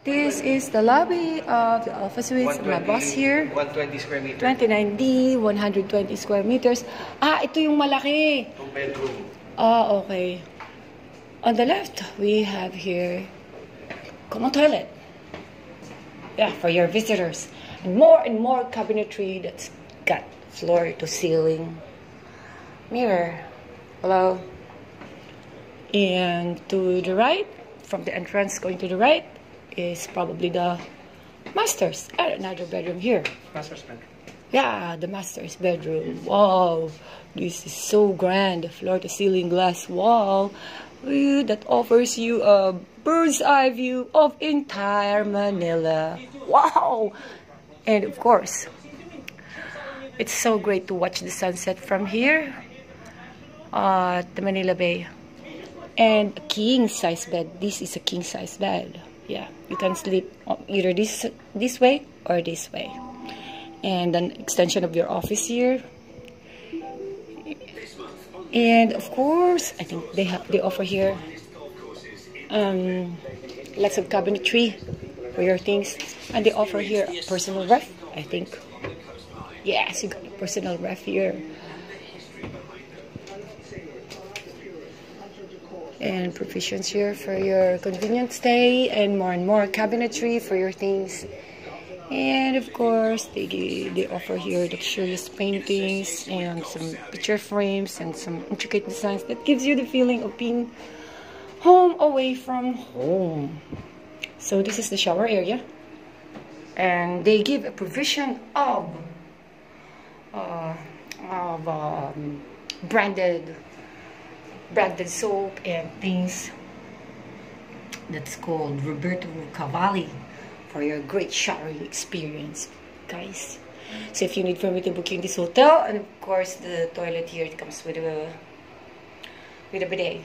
This is the lobby of the office suites. My boss here. 120 square meters. 29D, 120 square meters. Ah, ito yung malaki. 2 bedroom. Ah, okay. On the left, we have here common toilet. Yeah, for your visitors. And more cabinetry that's got floor to ceiling mirror. Hello. And to the right, from the entrance going to the right, is probably the master's. Another bedroom here. Master's bedroom. Yeah, the master's bedroom. Wow, this is so grand. Floor to ceiling glass wall that offers you a bird's eye view of entire Manila. Wow! And of course, it's so great to watch the sunset from here at the Manila Bay. And a king size bed. This is a king size bed. Yeah, you can sleep either this way or this way. And an extension of your office here. And of course, I think they offer here lots of cabinetry for your things. And they offer here a personal ref, I think. Yes, you got a personal ref here. And provisions here for your convenient stay, and more cabinetry for your things. And of course, they offer here luxurious paintings and some picture frames and some intricate designs that gives you the feeling of being home away from home. So this is the shower area, and they give a provision of branded soap and things that's called Roberto Cavalli for your great showering experience, guys. So if you need for me to book you in this hotel, and of course the toilet here, it comes with a bidet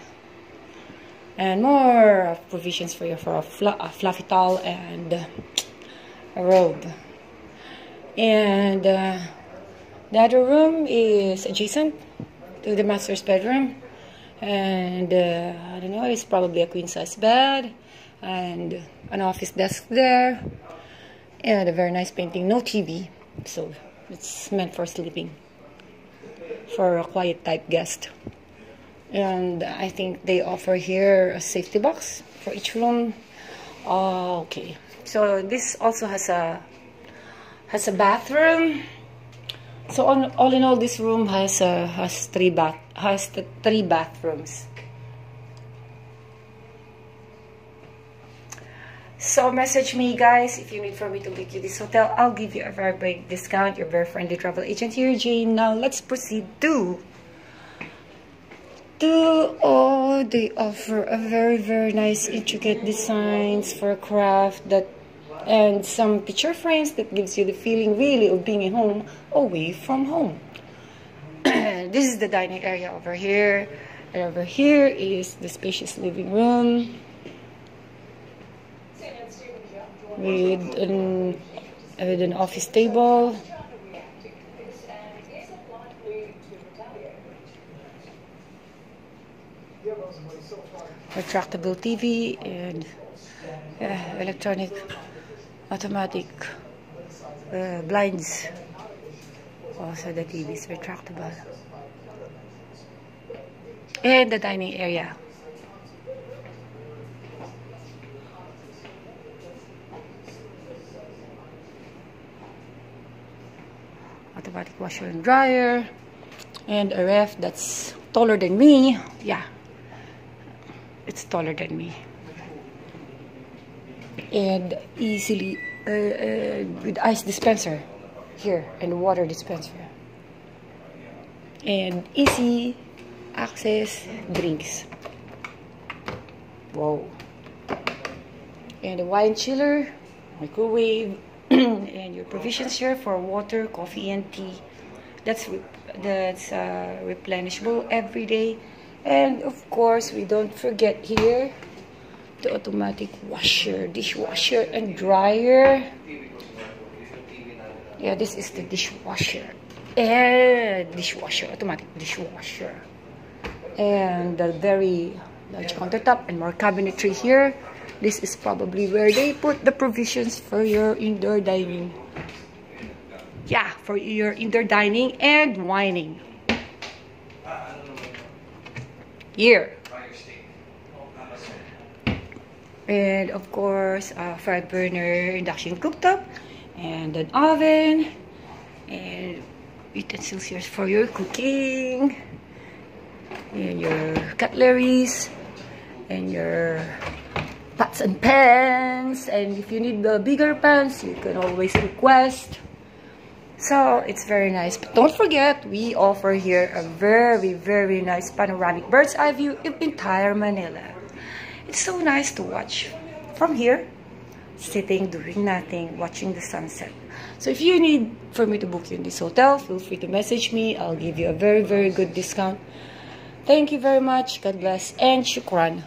and more provisions for you for a fluffy towel and a robe. And the other room is adjacent to the master's bedroom. And I don't know, it's probably a queen size bed and an office desk there, and a very nice painting. No TV, so it's meant for sleeping, for a quiet type guest. And I think they offer here a safety box for each room. Okay, so this also has a bathroom. So all in all, this room has three bathrooms. So message me, guys, if you need for me to book you this hotel. I'll give you a very big discount. Your very friendly travel agent here, Jane. Now let's proceed to they offer a very nice intricate designs for craft that. And some picture frames that gives you the feeling really of being at home away from home. This is the dining area over here. And over here is the spacious living room with an office table. Retractable TV and electronic automatic blinds. Also the TV is retractable. And the dining area. Automatic washer and dryer. And a ref that's taller than me. Yeah, it's taller than me. And easily with ice dispenser here and water dispenser and easy access drinks. Wow. And a wine chiller, microwave, and your provisions here for water, coffee, and tea. That's replenishable every day. And of course, we don't forget here the automatic washer, dishwasher, and dryer. Yeah, this is the dishwasher. And dishwasher, automatic dishwasher. And the very large countertop and more cabinetry here This is probably where they put the provisions for your indoor dining. Yeah, for your indoor dining and whining. Here. And of course, fried burner, induction cooktop, and an oven, and utensils here for your cooking, and your cutleries, and your pots and pans. And if you need the bigger pans, you can always request. So it's very nice. But don't forget, we offer here a very, very nice panoramic bird's eye view of entire Manila. It's so nice to watch from here, sitting, doing nothing, watching the sunset. So if you need for me to book you in this hotel, feel free to message me. I'll give you a very, very good discount. Thank you very much. God bless and shukran.